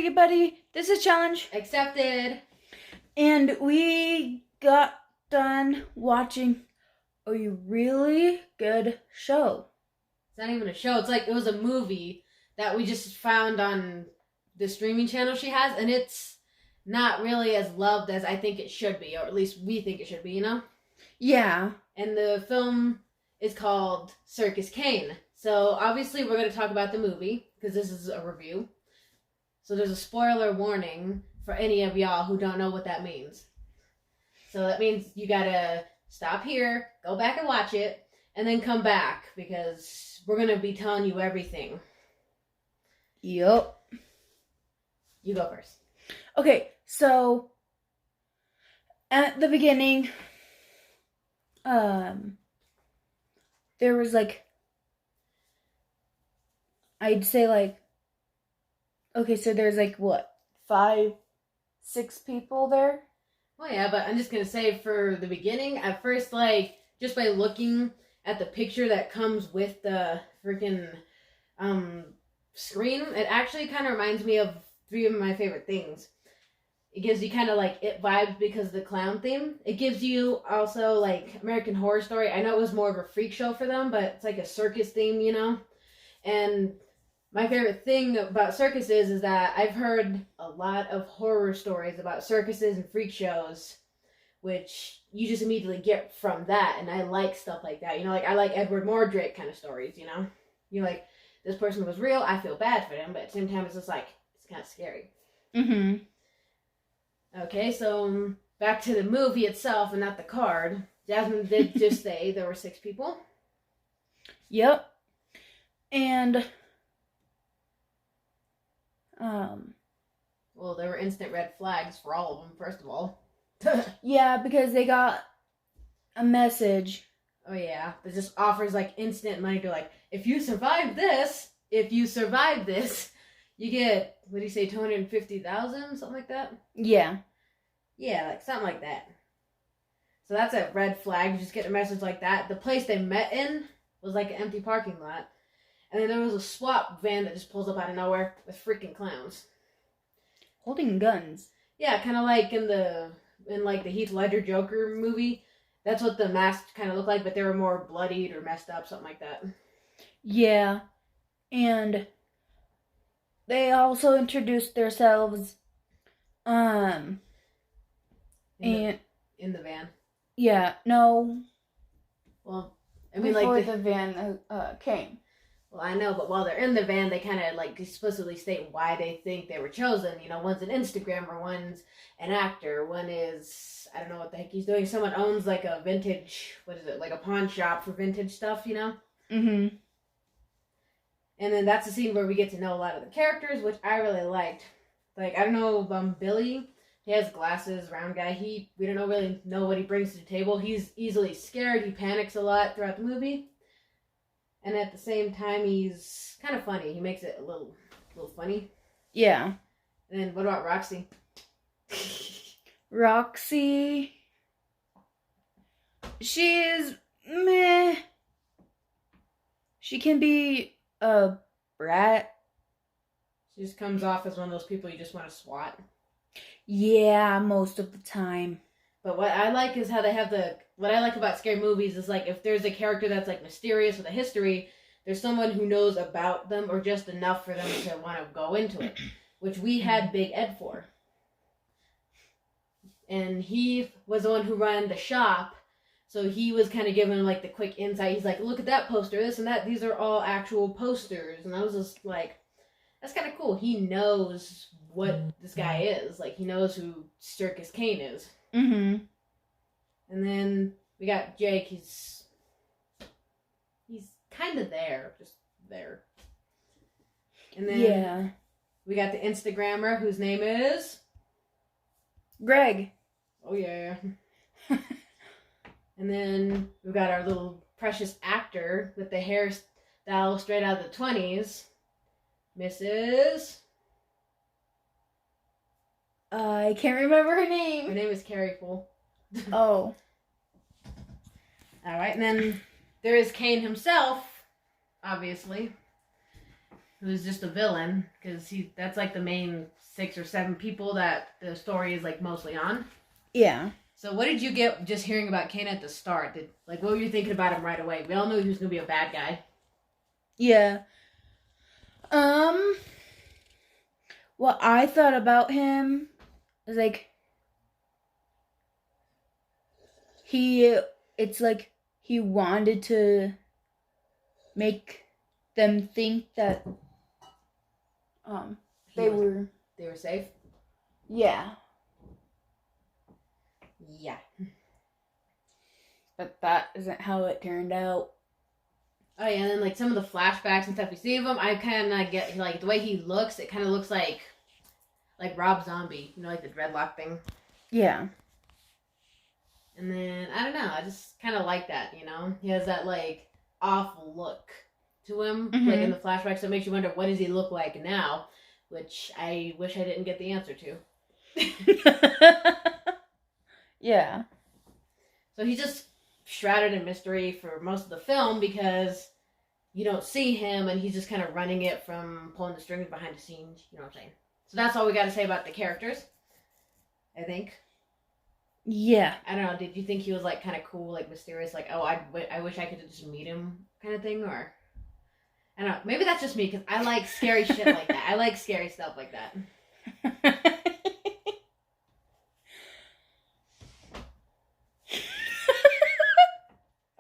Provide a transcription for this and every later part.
everybody. This is Challenge. Accepted. And we got done watching a really good show. It's not even a show. It's like it was a movie that we just found on the streaming channel she has, and it's not really as loved as I think it should be, or at least we think it should be, you know? Yeah. And the film is called Circus Kane. So obviously we're going to talk about the movie, because this is a review. So there's a spoiler warning for any of y'all who don't know what that means. So that means you gotta stop here, go back and watch it, and then come back, because we're going to be telling you everything. Yup. You go first. Okay, so at the beginning, there was I'd say okay, so there's 5, 6 people there? Well, yeah, but I'm just going to say for the beginning, at first, just by looking at the picture that comes with the freaking screen, it actually kind of reminds me of 3 of my favorite things. It gives you kind of It vibes because of the clown theme. It gives you also American Horror Story. I know it was more of a freak show for them, but it's a circus theme, you know? And my favorite thing about circuses is that I've heard a lot of horror stories about circuses and freak shows, which you just immediately get from that, and I like stuff like that. You know, I like Edward Mordrake kind of stories, you know? This person was real, I feel bad for them, but at the same time it's just it's kind of scary. Mm-hmm. Okay, so back to the movie itself and not the card. Jasmine did just say there were 6 people. Yep. And well, there were instant red flags for all of them, first of all. yeah, because they got a message. Oh yeah, that just offers instant money to if you survive this, you get, what do you say, 250,000, something like that? Yeah. Yeah, something like that. So that's a red flag. You just get a message like that. The place they met in was an empty parking lot. And then there was a swap van that just pulls up out of nowhere with freaking clowns. Holding guns. Yeah, kind of in the Heath Ledger Joker movie. That's what the masks kind of look like, but they were more bloodied or messed up, something like that. Yeah. And they also introduced themselves in the van. Yeah, no. Well, I mean before the van came. Well, I know, but while they're in the van, they kind of explicitly state why they think they were chosen. You know, one's an Instagrammer, one's an actor, one is, I don't know what the heck he's doing. Someone owns a vintage, what is it, a pawn shop for vintage stuff, you know? Mm-hmm. And then that's the scene where we get to know a lot of the characters, which I really liked. I don't know, Billy, he has glasses, round guy. We don't really know what he brings to the table. He's easily scared. He panics a lot throughout the movie. And at the same time, he's kind of funny. He makes it a little funny. Yeah. And then what about Roxy? Roxy, she is meh. She can be a brat. She just comes off as one of those people you just want to swat. Yeah, most of the time. But what I like is how they have what I like about scary movies is if there's a character that's mysterious with a history, there's someone who knows about them or just enough for them to want to go into it, which we had Big Ed for. And he was the one who ran the shop, so he was kind of giving the quick insight. He's look at that poster, this and that. These are all actual posters. And I was just that's kind of cool. He knows what this guy is. He knows who Circus Kane is. Mm-hmm. And then we got Jake. He's kind of there, just there. And then we got the Instagrammer whose name is Greg. Oh yeah. And then we've got our little precious actor with the hairstyle straight out of the 20s, Mrs. I can't remember her name. Her name is Carrie Poole. Oh. All right, and then there is Kane himself, obviously. who's just a villain, because that's like the main 6 or 7 people that the story is like mostly on. Yeah. So what did you get just hearing about Kane at the start? What were you thinking about him right away? We all knew he was gonna be a bad guy. Yeah. What I thought about him is like it's like he wanted to make them think that they were safe. Yeah. Yeah. But that isn't how it turned out. Oh yeah, and then like some of the flashbacks and stuff we see of him, I kind of get like the way he looks. It kind of looks like Rob Zombie, like the dreadlock thing. Yeah. And then I don't know, I just kind of like that. He has that like off look to him, like in the flashbacks. So it makes you wonder, what does he look like now? Which I wish I didn't get the answer to. Yeah. So he's just shrouded in mystery for most of the film because you don't see him, and he's just kind of running it from pulling the strings behind the scenes. You know what I'm saying? So that's all we got to say about the characters, I think. Yeah. I don't know. Did you think he was like kind of cool, like mysterious, like, oh, I wish I could just meet him kind of thing? Or I don't know. Maybe that's just me because I like scary shit like that. I like scary stuff like that.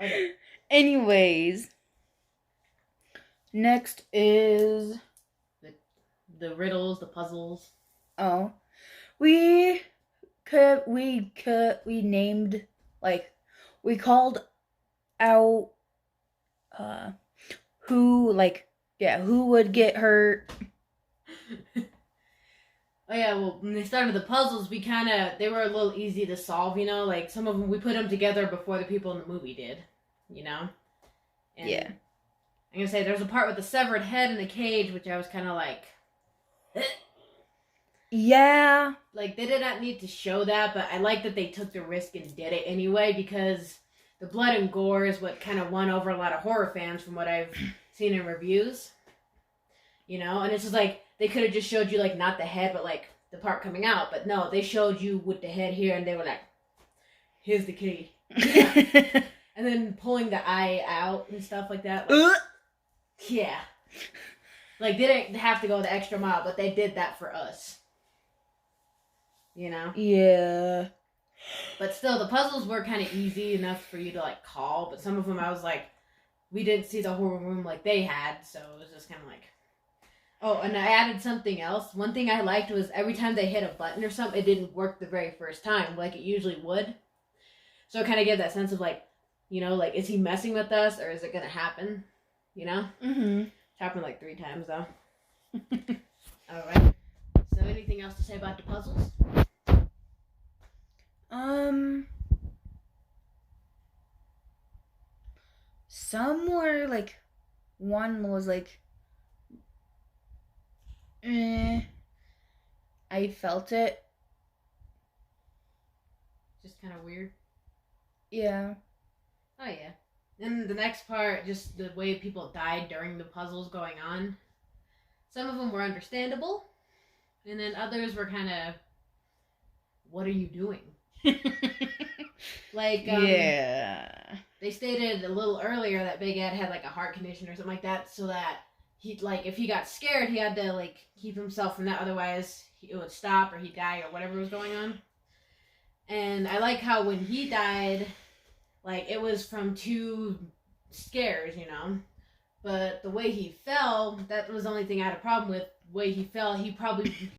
Okay. Anyways, next is the riddles, the puzzles. Oh, we named, like, we called out who would get hurt. Oh yeah, well, when they started the puzzles, they were a little easy to solve, like some of them, we put them together before the people in the movie did, And Yeah. I'm gonna say there's a part with the severed head in the cage, which I was kind of like, yeah. Like, they did not need to show that, but I like that they took the risk and did it anyway, because the blood and gore is what kind of won over a lot of horror fans from what I've seen in reviews. And it's just like, they could have just showed you, like, not the head, but, like, the part coming out. But no, they showed you with the head here, and they were like, here's the key. Yeah. And then pulling the eye out and stuff like that. Like, yeah. Like, they didn't have to go the extra mile, but they did that for us. Yeah. But still, the puzzles were kind of easy enough for you to, like, call. But some of them, I was like, we didn't see the horror room like they had. So it was just kind of like... Oh, and I added something else. One thing I liked was every time they hit a button or something, it didn't work the very first time like it usually would. So it kind of gave that sense of like, like, is he messing with us or is it going to happen? Mm-hmm. It happened like 3 times though. All right. So anything else to say about the puzzles? Some were like, one was like, I felt it. Just kind of weird. Yeah. Oh yeah. And the next part, just the way people died during the puzzles going on. Some of them were understandable, and then others were kind of, what are you doing? Like, yeah. They stated a little earlier that Big Ed had like a heart condition or something like that, so that if he got scared, he had to like keep himself from that, otherwise it would stop or he'd die or whatever was going on. And I like how when he died, like, it was from 2 scares, but the way he fell, that was the only thing I had a problem with. The way he fell, he probably